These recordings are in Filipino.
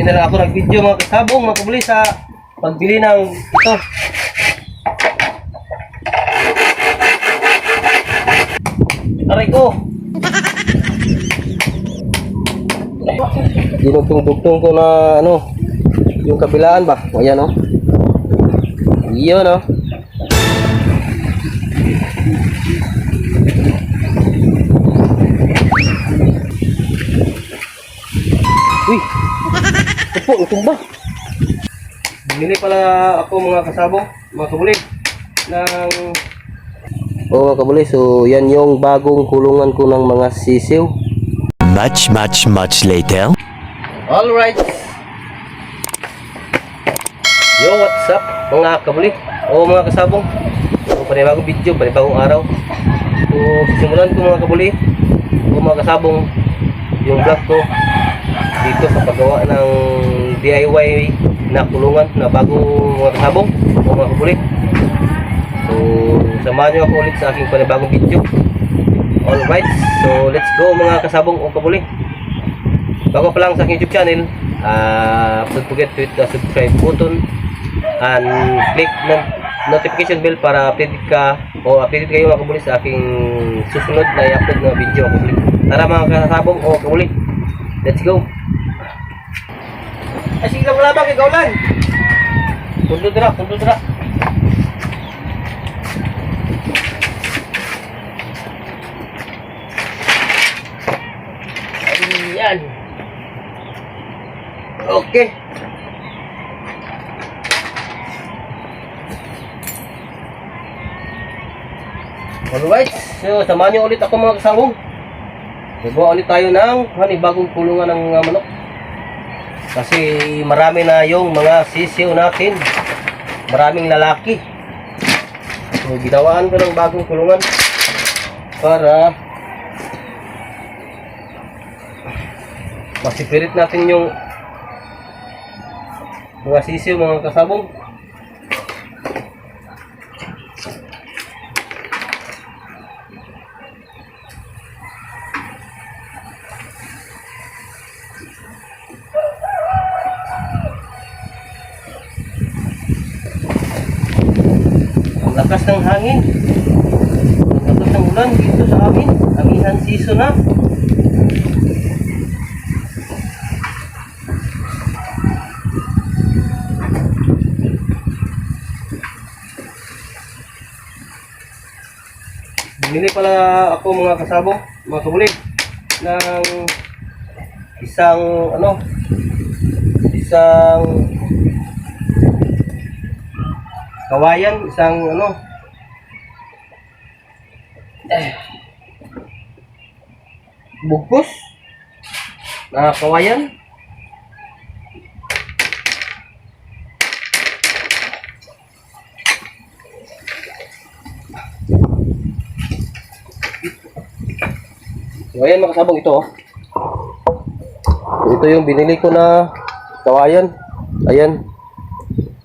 Hindi na lang ako nag-video mga kasabong, mga kabuli sa pagbili ng ito. Aray ko! Dinugtong-dugtong ko na ano, yung kabilaan ba? O yan o. Iyon o. Uy! Ito po, itong ba? Bumili pala ako mga kasabong, mga kabuli ng... mga kabuli, so yan yung bagong kulungan ko ng mga sisiw. Much later. Alright. Yo, what's up mga kabuli o mga kasabong? So, panibagong video, panibagong araw. So, simulan ko mga kabuli o mga kasabong yung vlog ko dito sa paggawa ng DIY na kulungan na bagong mga kasabong o mga kabuli. So, samahan nyo ako ulit sa aking panibagong video. Alright, so let's go mga kasabong o kabuli. Bago pa lang sa aking YouTube channel, don't forget to hit the subscribe button and click ng notification bell para updated ka o updated kayo mga kabuli sa aking susunod na i-upload na video kabuli. Tara mga kasabong o kabuli, let's go. Ay sige lang wala ba kay Gaulan? Punto dira. Ayan. Okay. Alright, so samahan niyo ulit ako mga kasabong. Gagawa ulit tayo ng bagong kulungan ng manok. Kasi marami na yung mga sisiw natin. Maraming lalaki. So ginawaan ko ng bagong kulungan para masipirit natin yung mga sisiw mga kasabong. Ang lakas ng hangin, ang lakas ng ulan dito sa amin. Amihan season na. Bumili pala ako mga kasabong, mga kabuli ng isang kawayan, isang bugkos na kawayan. So, ayan mga kasabong, ito ito yung binili ko na kawayan. Ayan,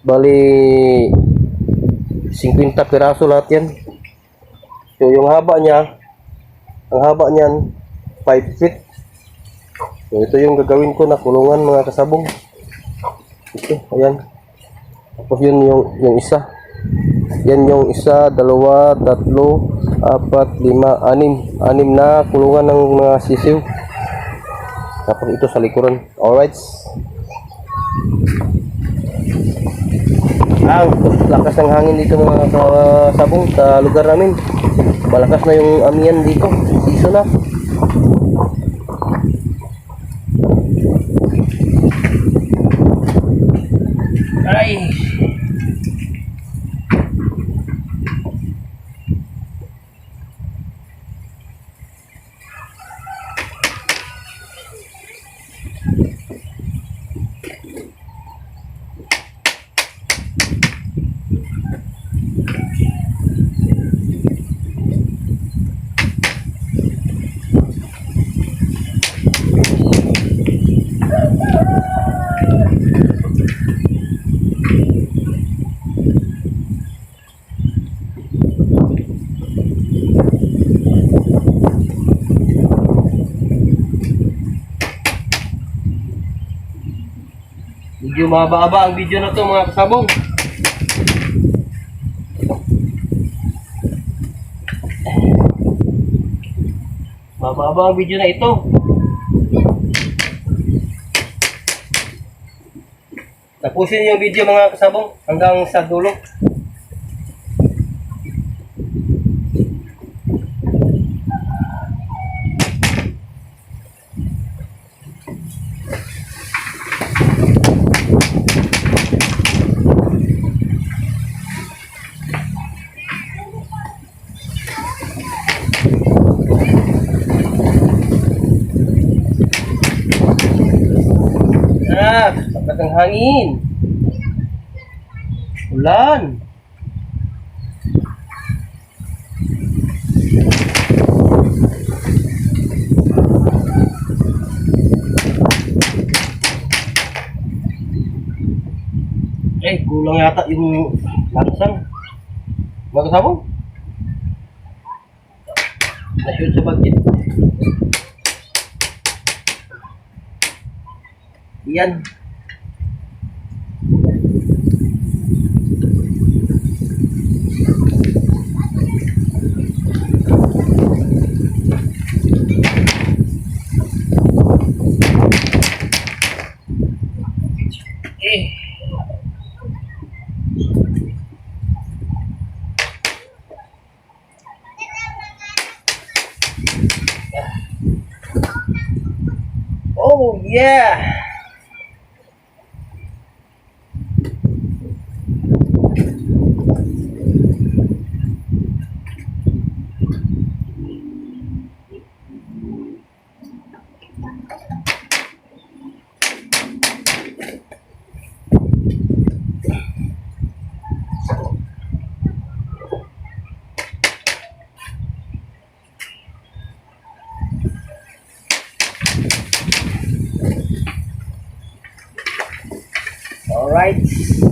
bali 50 piraso lahat yan. So yung haba niya, ang haba niyan 5 feet. So ito yung gagawin ko na kulungan mga kasabong. Ito, ayan. Tapos yun yung isa. Yan yung isa, dalawa, tatlo, apat, lima, anim na kulungan ng mga sisiw. Tapos ito sa likuran. Alright. Ang lakas ng hangin dito mga kasabong sa lugar namin. Malakas na yung amihan dito. Season na. Ay. Medyo mahaba-haba ang video na to mga kasabong. Mahaba-haba ang video na ito. Tapusin yung video mga kasabong hanggang sa dulo. Bakat ng hangin. Ulan. Kulang yata yung langsang. Mga kasabong. Na-shoot sa budget. Yan. Oh yeah.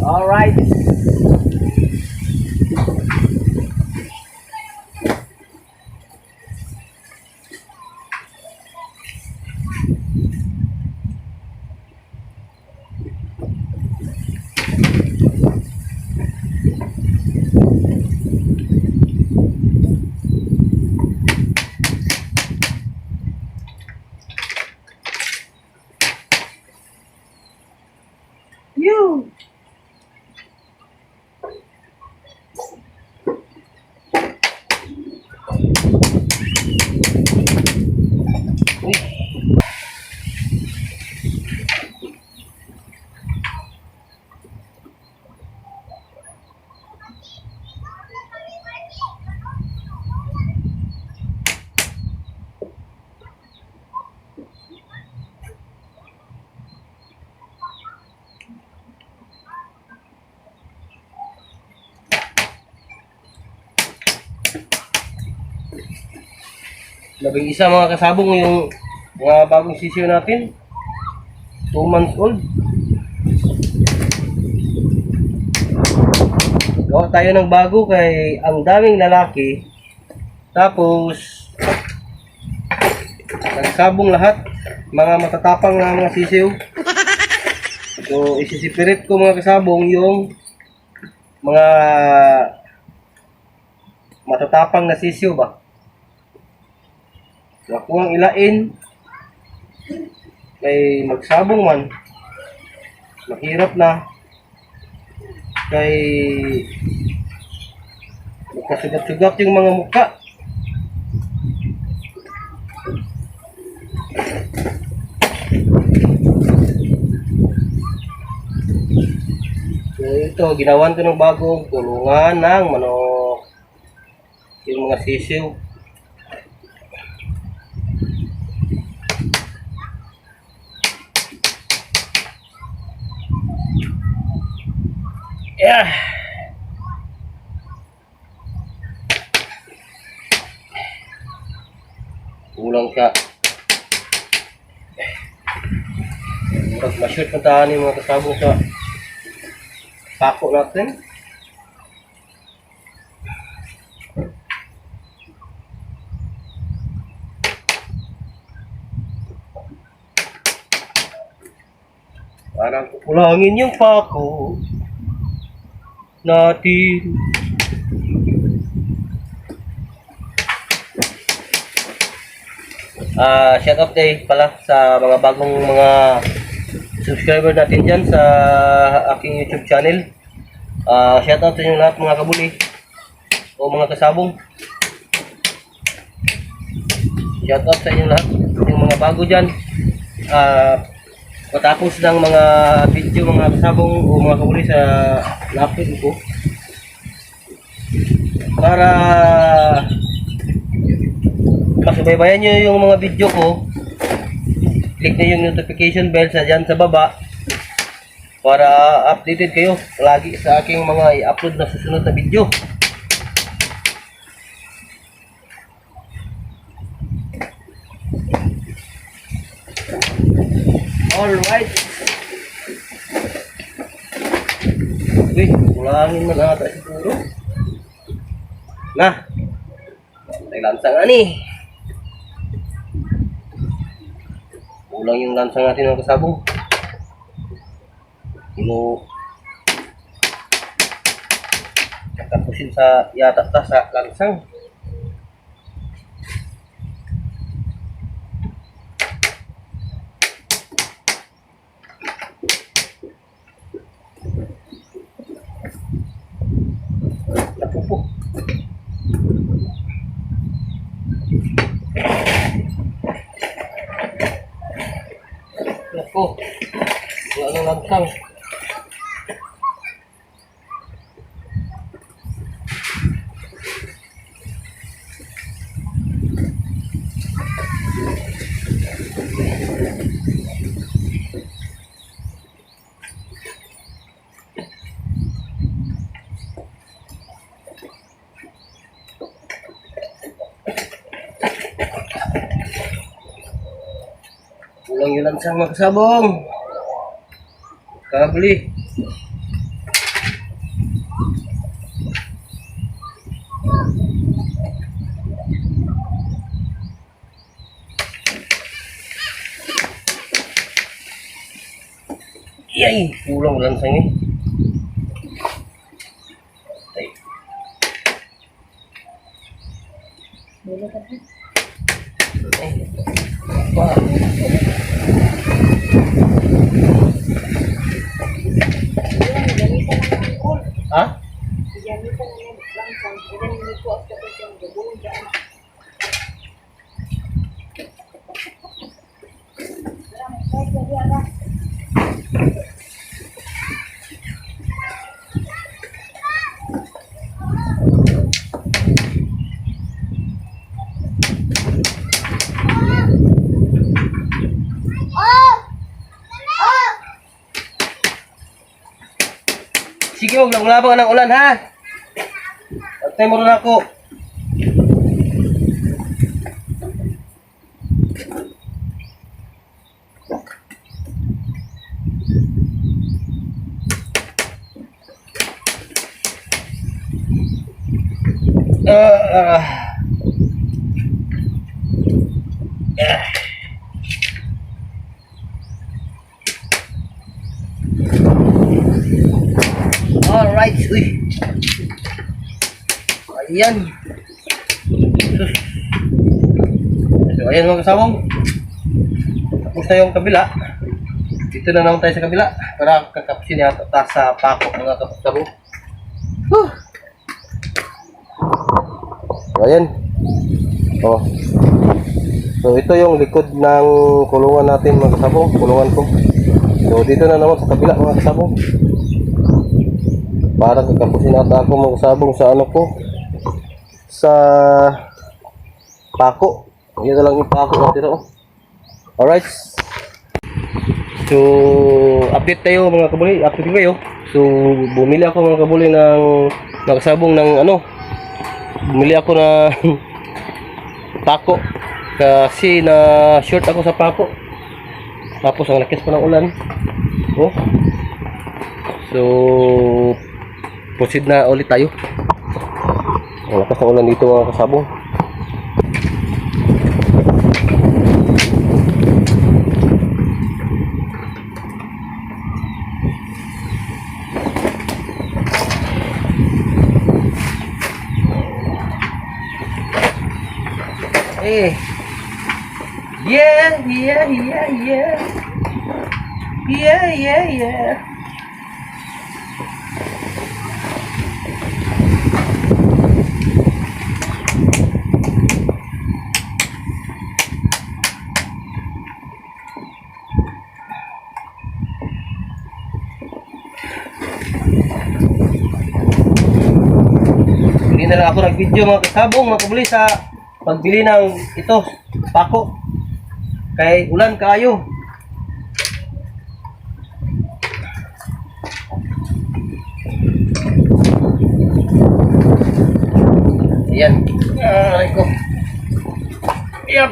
All right. You. Labing isa mga kasabong yung mga bagong sisiyo natin. 2 months old. Gawa tayo ng bago kay ang daming lalaki. Tapos nagsabong lahat. Mga matatapang na mga sisiyo. So isisipirit ko mga kasabong yung mga matatapang na sisiyo ba. Ako ang ilain kay magsabong man mahirap na kay magkasugat-sugat yung mga mukha. So ito, ginawan ko ng bagong kulungan ng manok yung mga sisiw. Yeah. Kulang siya. Pag ma-shoot na tayo yung mga kasabong sa pako natin. Parang kukulangin yung pako natin. Shout out day pala sa mga bagong mga subscriber natin dyan sa aking YouTube channel. Shout out sa inyo lahat mga kabuli o mga kasabong. Shout out sa inyo lahat yung mga bago dyan. Matapos ng mga video mga kasabong o mga kabuli sa laptop ko, para masubaybayan nyo yung mga video ko, click nyo yung notification bell sa dyan sa baba para updated kayo lagi sa aking mga i-upload na susunod na video. Alright. Uy, kulangin man ata siguro. Nah, may lansang ani. Kulang yung lansang natin ng kasabong. Tapusin sa yata ta sa lansang. Napupo. Napo. Wala nang lansang. Kulang yung lansang mga kasabong. Kabli. Yay! Kulang lansang eh. Ay. Wah. Ha? Sige, huwag lang labang ng ulan ha. Pagtay mo rin ako. Alright, uy. Ayan. So, ayan mga kasabong. Tapos na yung kabila. Dito na naman tayo sa kabila para kakapusin yata sa pako mga kasabong. So, ayan. Oh. So, ito yung likod ng kulungan natin mga kasabong. Kulungan ko. So, dito na naman sa kabila mga kasabong. Para kakapusin ata ako mga kasabong sa ano ko. Sa pako. Yan na lang yung pako natin. Alright. So, update tayo mga kabuli. Update kayo. So, bumili ako mga kabuli ng mga kasabong ng ano. Bumili ako ng pako. Kasi na short ako sa pako. Tapos ang lakas pa ng ulan. Oh. So, proceed na ulit tayo. Ang lakas ng ulan dito mga kasabong. eh. Yeah, yeah, yeah, yeah. Yeah, yeah, yeah. Hindi na lang ako nag-video mga kasabong, mga kabuli sa pagbili ng ito, pako. Kay ulan kayo. Ayan. Aray ko. Ayan.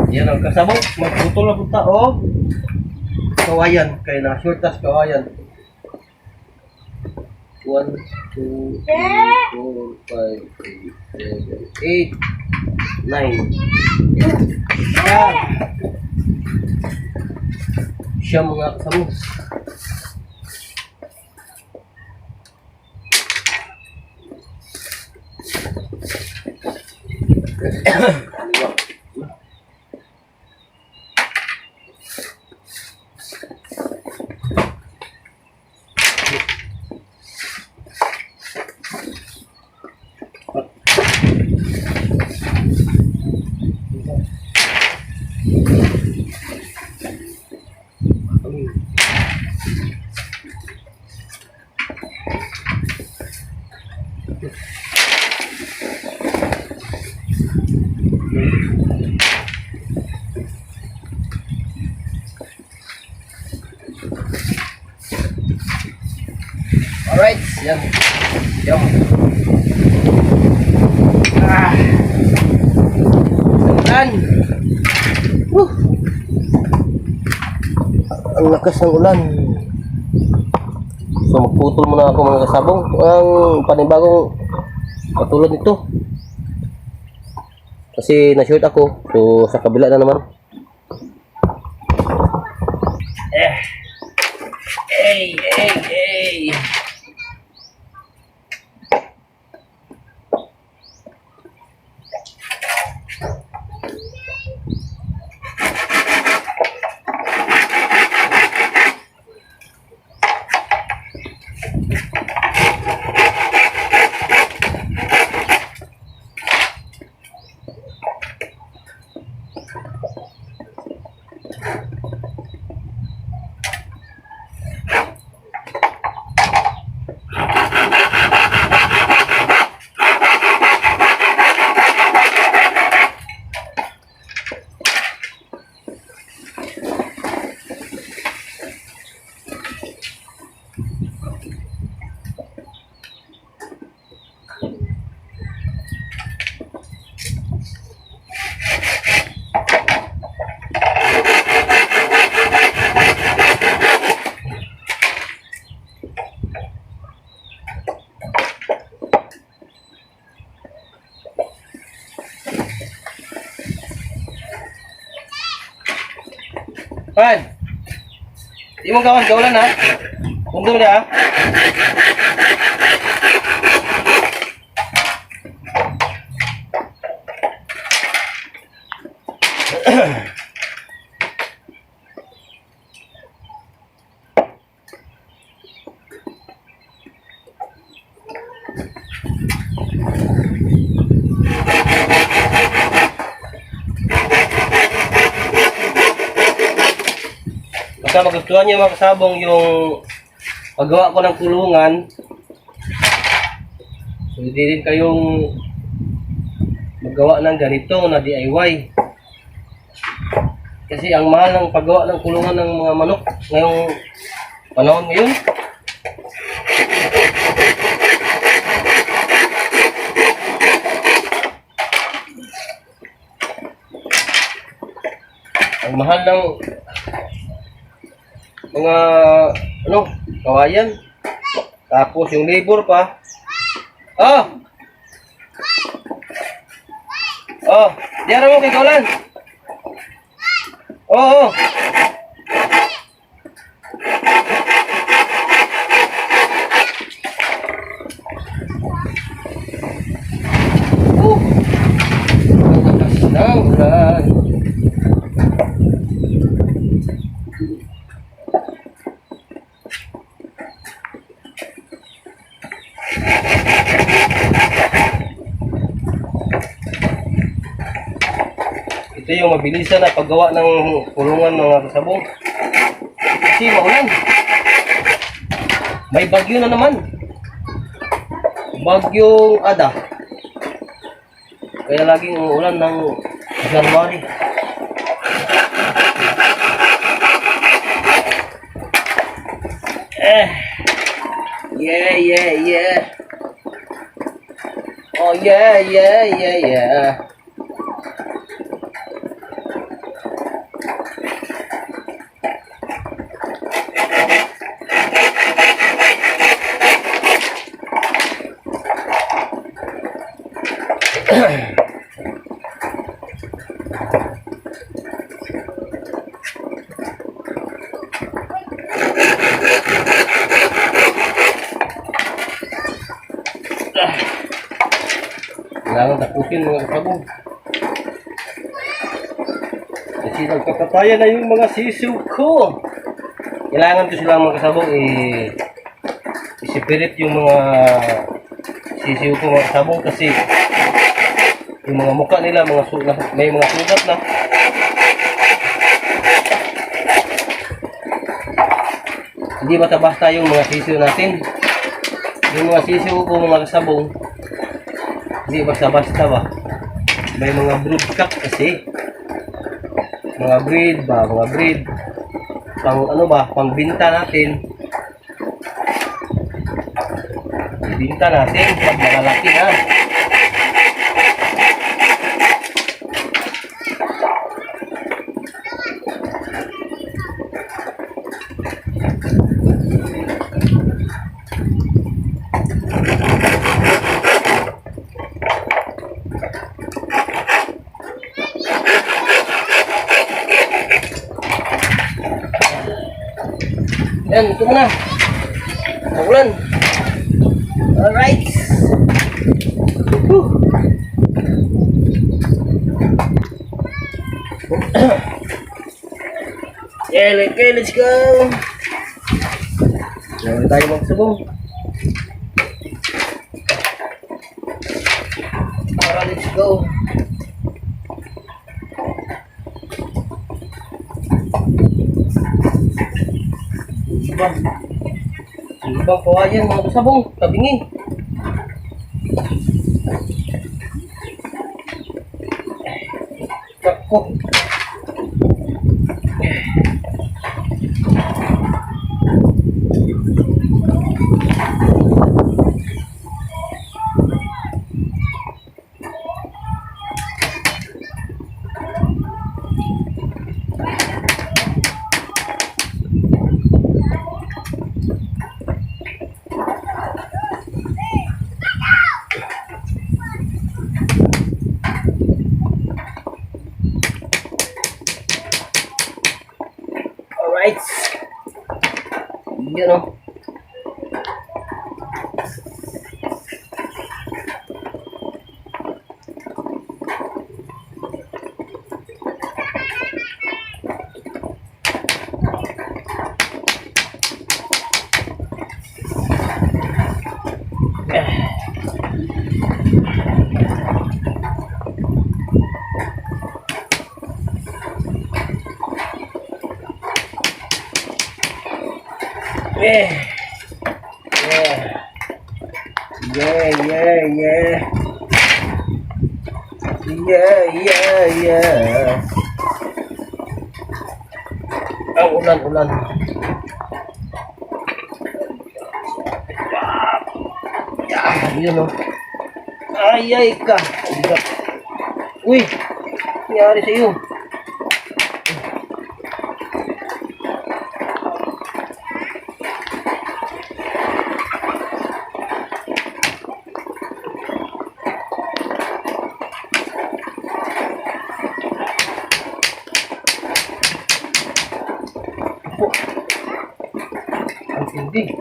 Yan ang kasabot. Magputol na punta o. Kawayan. Kaya na short tas kawayan. 1, 2, 3, 4, 5, 6, 7, 8, 9. Siya mga kasabot. Alright, yan. Yan. Ulan. Ang lakas ng ulan. So magputol muna ako mga kasabong. Ang panibagong katulad nito. Kasi na-short ako. So sa kabila na naman. Hey, hey, hey. Pan, di mo gawan kaulan ha? Tunggu dia. Basta magustuhan niyo mga kasabong yung paggawa ko ng kulungan. So hindi rin kayong magawa ng ganito na DIY. Kasi ang mahal ng paggawa ng kulungan ng mga manok ngayong panahon ngayon. Ang mahal ng mga kawayan. Tapos yung labor pa. Diyan mo kay kaulan. Oo. Ang lakas ng ulan. Ito yung mabilisan na paggawa ng kulungan mga kasabong. Kasi maulan. May bagyo na naman. Bagyong Ada. Kaya laging umuulan ng January. Yeah, yeah, yeah. Oh, yeah, yeah, yeah, yeah. Kailangan tapusin mga kasabong. Kasi nagkakatayan na yung mga sisiw ko. Kailangan ko sila mga kasabong isipirit yung mga sisiw ko mga kasabong kasi yung mga mukha nila may mga sugat na. Hindi basta-basta yung mga sisiw natin. Yung mga sisiw ko mga kasabong hindi basta-basta ba. May mga brood cock kasi. Mga breed pang ano ba, pang binta natin. Ibinta natin pag malalaki na. Yan, ito muna. Magulan. Alright. Yeah, okay, let's go. Yan tayo magsabong. Para, let's go. Ibang kawayan mga kasabong, tabingi. Kako. Alright. Yan o. Yeah. Yeah. Yeah, yeah, yeah. Yeah, yeah. Ang ulan. Yun o. Ay ka. Uy. Nangyari sa iyo. Pwede.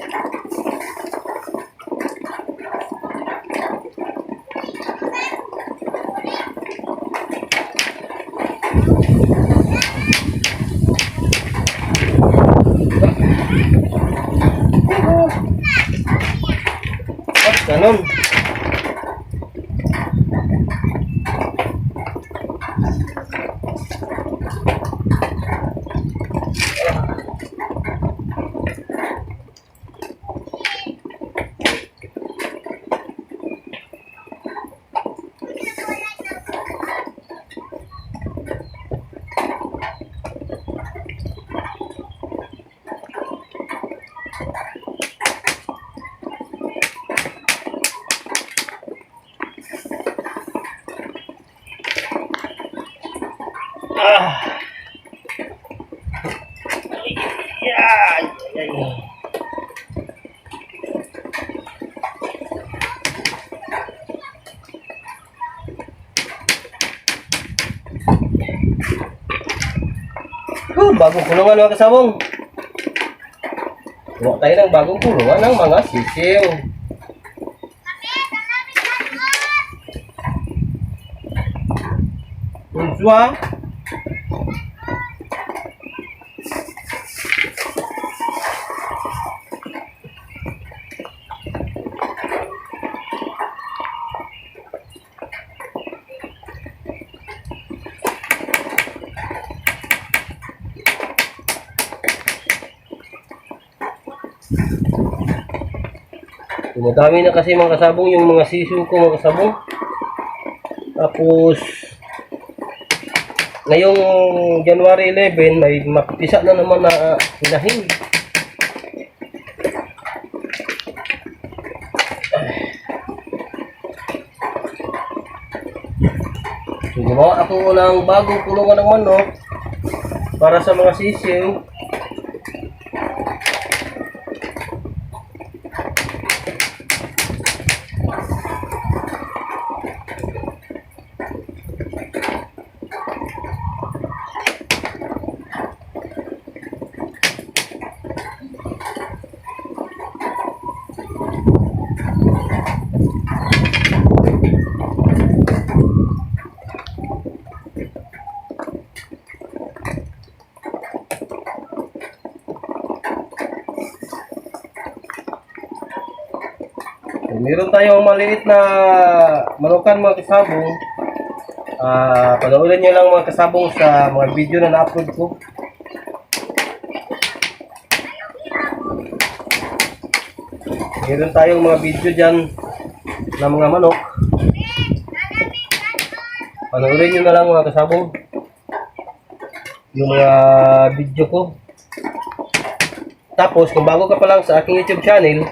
Ganon. Bagong kulungan mga kasabong. Gawa tayo ng bagong kulungan ng mga sisiw. Unjwa. Dumadami na kasi mga kasabong yung mga sisiw ko mga kasabong. Tapos ngayong January 11 may mapisa na naman na hinahin. So, gumawa ako ng bagong kulungan ng manok para sa mga sisiw. Meron tayong maliit na manukan mga kasabong. Panoorin nyo lang mga kasabong sa mga video na na-upload ko. Meron tayong mga video dyan na mga manok. Panoorin nyo na lang mga kasabong yung mga video ko. Tapos kung bago ka pa lang sa aking YouTube channel,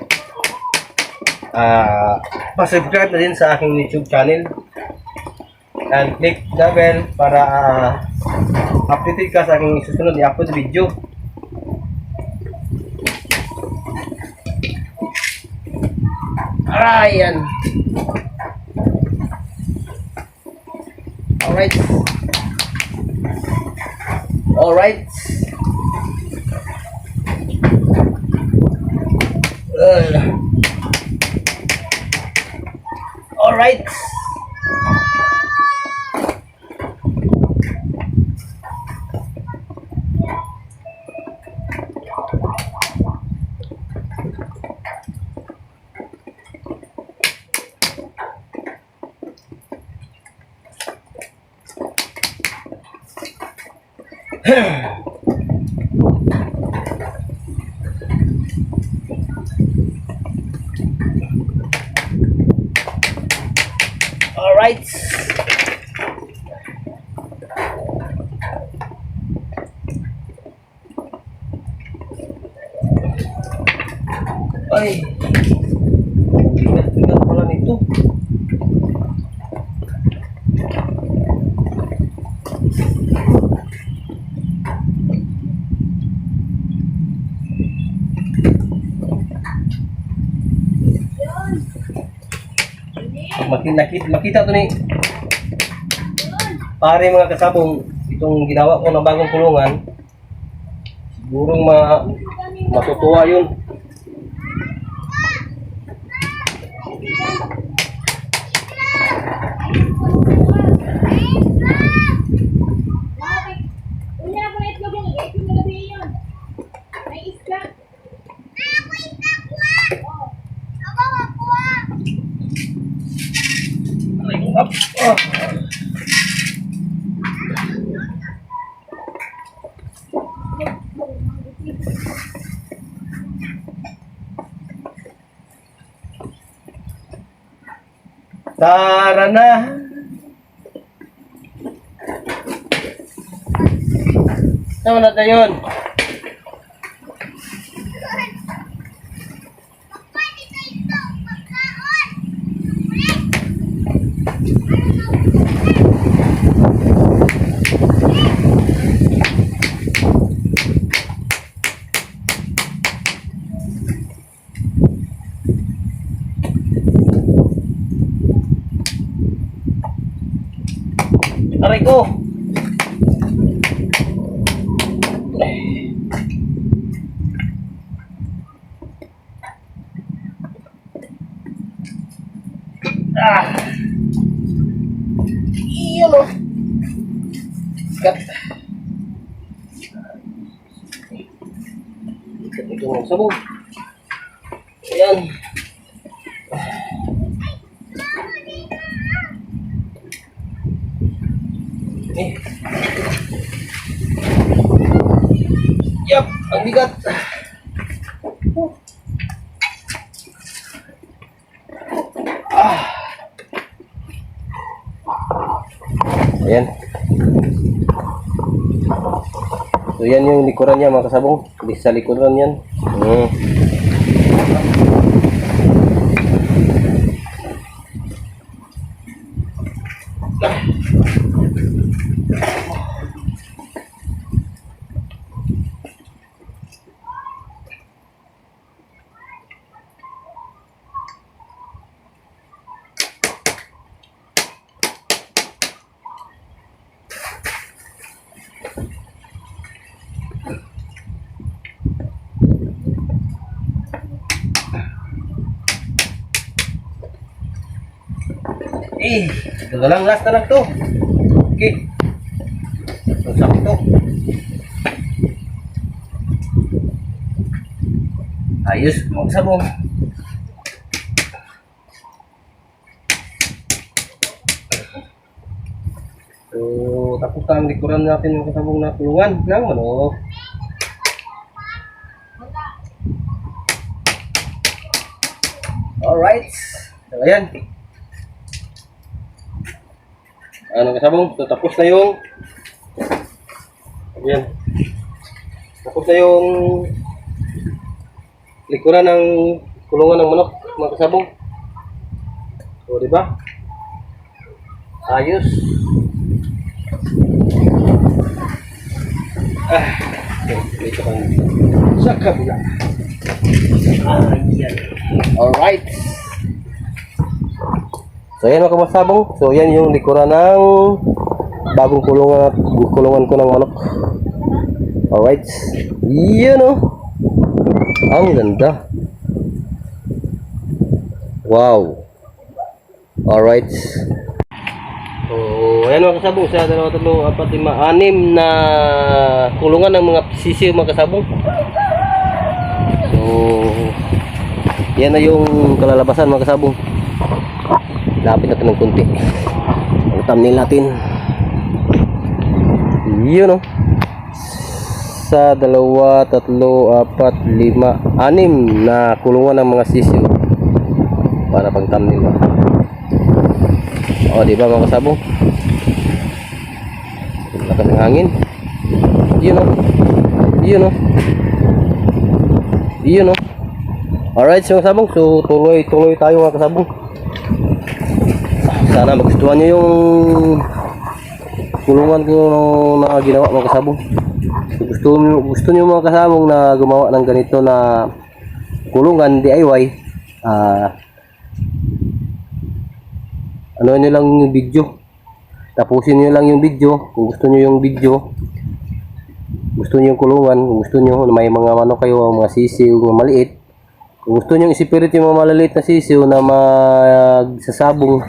pa-subscribe na din sa aking YouTube channel and click the bell para updated ka sa aking susunod i-upload video. Ayan. Alright. Alright. Alright. Alright. Ay, bigat-bigat pala nito. Makita to ni pare mga kasabong itong ginawa ko na bagong kulungan. Sigurong matutuwa yun. Tara na. Saan na tayo yun? Aray ko! Ah! Iyan o! Kat! Ikat ito ng sabong. Ayan. Eh. Yup! Ang bigat! Ayan. So yan yung likuran niya mga kasabong. Di sa likuran yan. Ito na lang last na lang to. Okay. Ito sakto. Ayos, magsabong. So, tapos na ang likuran natin yung kasabong na kulungan ng manok. Alright. So, ayan. Ano kasabong? So, tapos na yung ayan. Tapos na yung likuran ng kulungan ng manok, mga kasabong. So, di ba? Ayos. Dito kang sa kabila. Ayan. Alright. So yan mga kabasabong. So yan yung likuran ng bagong kulungan ko ng manok. Alright. Yan o. Ang ganda. Wow. Alright. So ayan mga kasabong. Sa 2, 3, 4, 5, 6 na kulungan ng mga sisiw mga kasabong. So yan na yung kalalabasan mga kasabong. Lapit natin ng kunti ang thumbnail natin. Yun o. Sa 2, 3, 4, 5, 6 na kulungan ng mga sisiw para pang thumbnail. O diba mga kasabong, lakas ng hangin. Yun o. Yun o. Yun o. Alright mga kasabong. So tuloy tayo mga kasabong. Sana magustuhan nyo yung kulungan ko na ginawa mga kasabong. Gusto nyo mga kasabong na gumawa ng ganito na kulungan DIY, ano nyo lang yung video, tapusin nyo lang yung video kung gusto nyo yung video, gusto nyo yung kulungan, kung gusto nyo may mga manok kayo, mga sisiw mga maliit, kung gusto nyo isipirit yung mga maliliit na sisiw na magsasabong.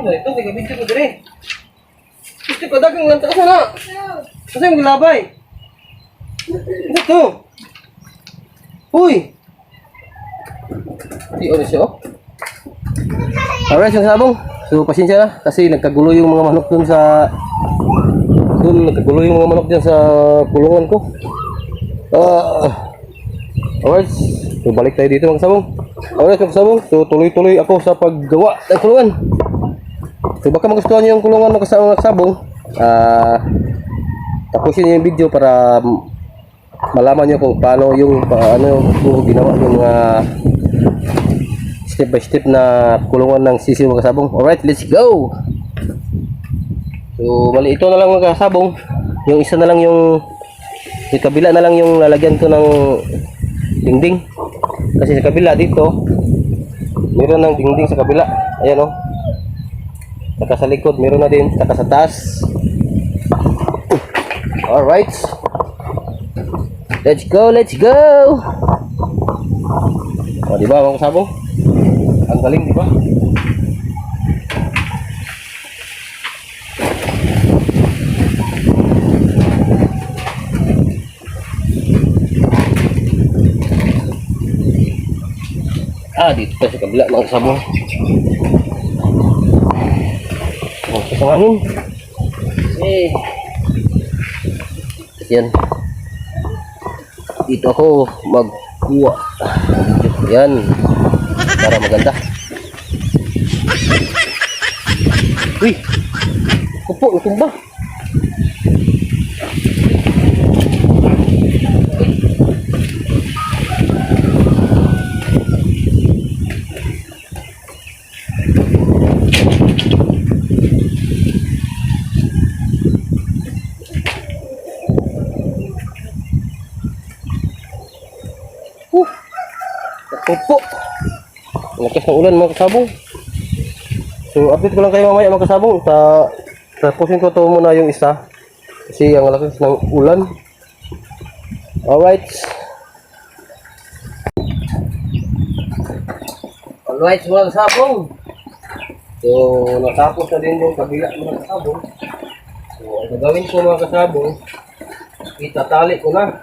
Ito, may gabidyo ko diri. Gusto ko dagang lang ka sana. Kasi yung gilabay. Ito. Uy. Di oras siya, oh. Alright, yung sabong. So, pasensya na. Kasi nagkagulo yung mga manok dun sa... nagkagulo yung mga manok dun sa kulungan ko. Alright. So, balik tayo dito mga sabong. Alright, mga sabong. So, tuloy-tuloy ako sa paggawa ng kulungan. So, baka magustuhan nyo yung kulungan ng mga sabong. Tapusin nyo yung video para malaman nyo kung paano yung ginawa yung mga step by step na kulungan ng sisiw mga sabong. Alright, let's go! So, mali ito na lang mga sabong. Yung isa na lang yung kabila na lang yung lalagyan ko ng dingding. Kasi sa kabila dito, meron ng dingding sa kabila. Ayan o. Saka sa likod, meron na din. Saka sa taas. Alright. Let's go, let's go! O, diba mga sabong? Ang galing, diba? Dito pa sa kabila mga sabong. Sa hangin. Yan. Dito ako magkuha. Yan. Para maganda. Uy! Kupo, natumba. Opo. Lakas ng ulan mga kasabong. So update ko lang kayo mamaya mga kasabong. Tapusin ko to muna yung isa. Kasi ang lakas ng ulan. Alright. Alright mga kasabong. So natapos na din yung kabila mga kasabong. So ang gagawin ko mga kasabong, itatali ko na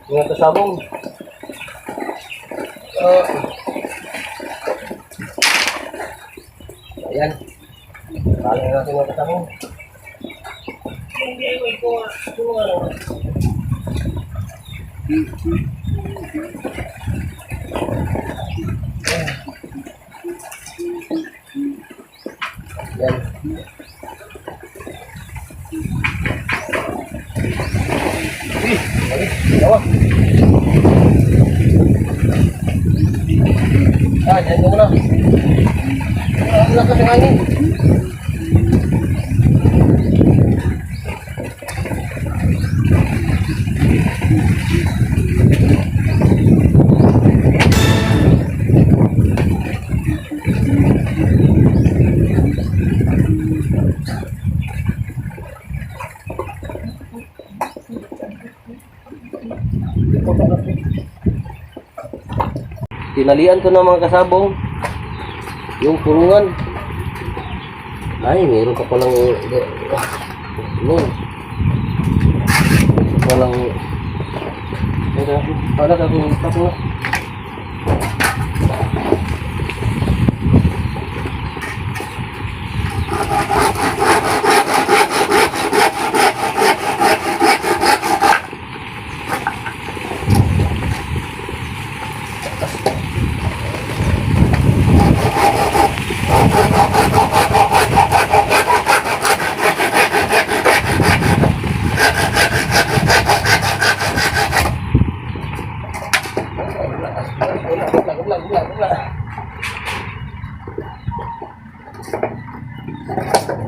mga kasabong. Ayan. Tali na natin mga kasabong. Ayan. Jawa. Jangan kemana. Lakas ng angin. Tinalian ko na mga kasabong yung kulungan. Ay, meron ka palang palang wala ka kung tapos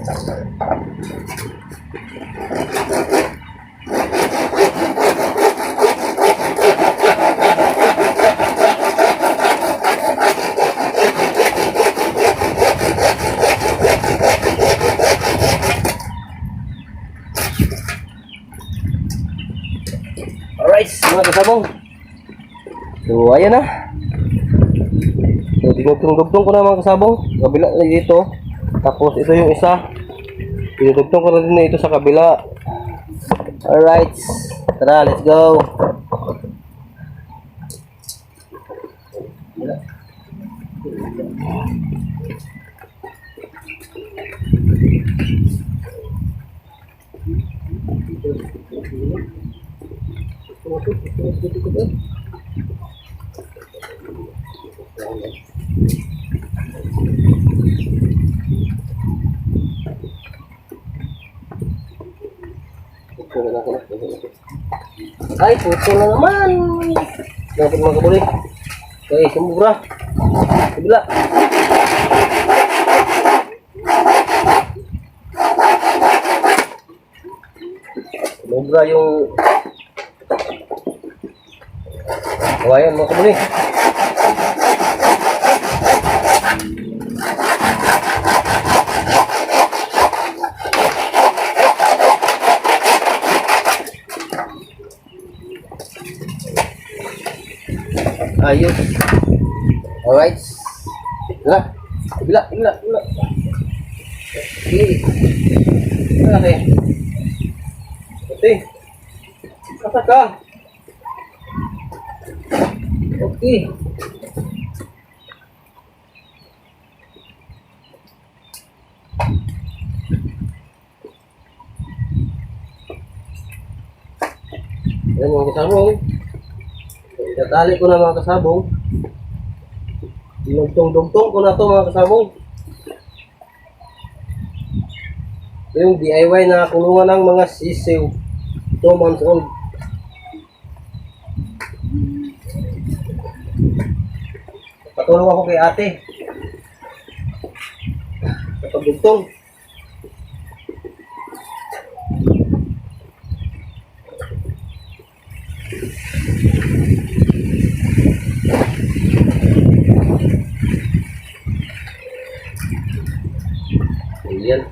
Alright, mga kasabong. So, ayan na. So, dinugtong-dugtong ko na mga kasabong. Kabila na dito. Tapos, ito yung isa. Dinugtong ko na din ito sa kabila. Alright. Tara, let's go. Ay, puto na naman. Dapat mga kabuli. Okay, sumubra. Kabila. Sumubra yung kawayan mga kabuli. Ayos. Alright. Bila. Bila. Okay. Okay. Okay. Kata ka. Okay. Yan mga kasabong. Tatali ko na mga kasabong. Dinugtong-dugtong ko na to mga kasabong. Ito yung DIY na kulungan ng mga sisiw. 2 months old. Patulong ako kay ate. Sa pagdugtong. Ayan.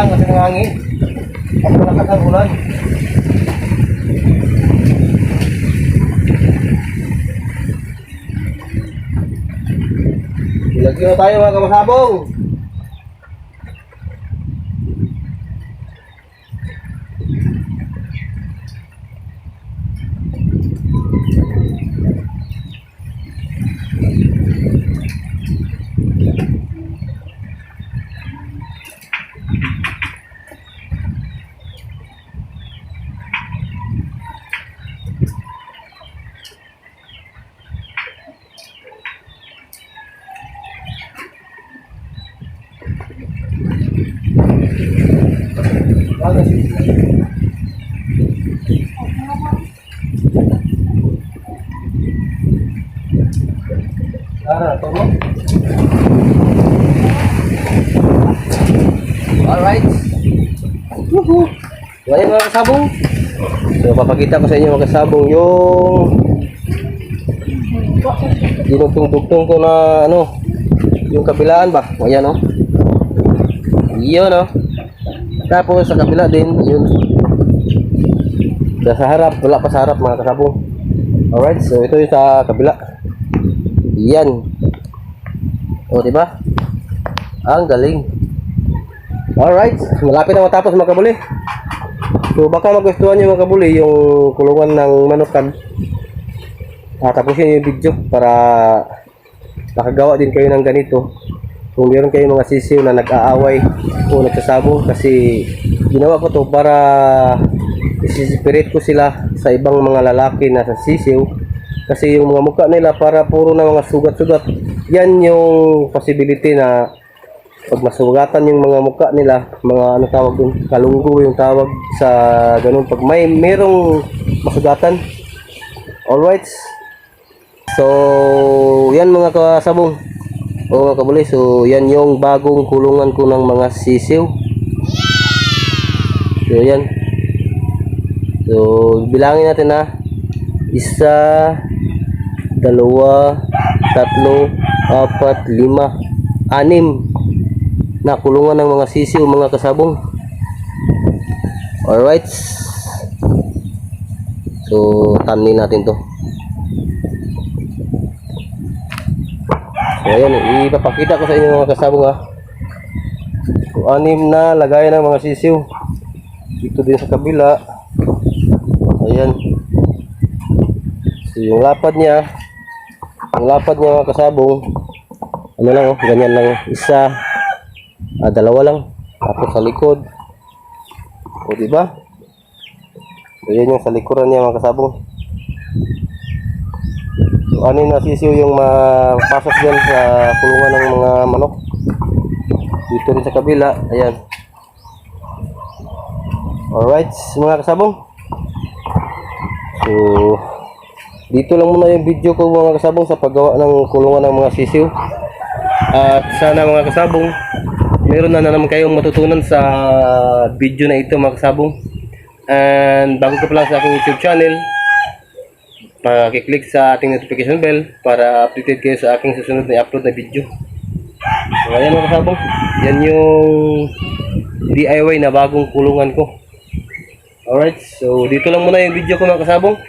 Kasi ng hangin. At malakas ang ulan. Ilagyan na tayo mga kamasabong. Alright. Ngayon mga kasabong. So papakita ko sa inyo mga kasabong yung dinugtong-dugtong ko na ano, yung kabilaan ba? Ayan oh. Yun oh. Tapos sa kabila din, yun. Sa harap, wala pa sa harap mga kasabong. Alright, so ito yung sa kabila. Yan. O, diba? Ang galing. Alright, malapit na matapos mga kabuli. So baka magustuhan nyo mga kabuli yung kulungan ng manukan. Tapusin yung video para nakagawa din kayo ng ganito. Kung meron kayong mga sisiw na nag-aaway o nagsasabong, kasi ginawa ko to para isiseparate ko sila sa ibang mga lalaki na sa sisiw. Kasi yung mga mukha nila para puro na mga sugat-sugat. Yan yung possibility na pag masugatan yung mga mukha nila, mga ano tawag dun, kalunggo yung tawag sa ganun. Pag merong masugatan. Alright. So, yan mga kasabong. O mga kabuli, so yan yung bagong kulungan ko ng mga sisiw. So yan. So bilangin natin na 1, 2, 3, 4, 5, 6 na kulungan ng mga sisiw mga kasabong. Alright. So tanin natin to. So ayan, ipapakita ko sa inyo mga kasabong ha. So 6 na lagayan ng mga sisiw. Dito din sa kabila. Ayan. So yung lapad niya mga kasabong, ano lang oh, ganyan lang. 1, 2 lang. Tapos sa likod. O diba? So yan yung sa likuran niya mga kasabong. So, 6 na sisiw yung mapasok dyan sa kulungan ng mga manok. Dito rin sa kabila. Ayan. Alright, mga kasabong. So, dito lang muna yung video ko mga kasabong sa paggawa ng kulungan ng mga sisiw. At sana mga kasabong, meron na naman kayong matutunan sa video na ito mga kasabong. And bago ka pa lang sa aking YouTube channel, pakiclick sa ating notification bell para updated kayo sa aking susunod na upload na video. So ayan mga kasabong, yan yung DIY na bagong kulungan ko. Alright, so dito lang muna yung video ko mga kasabong.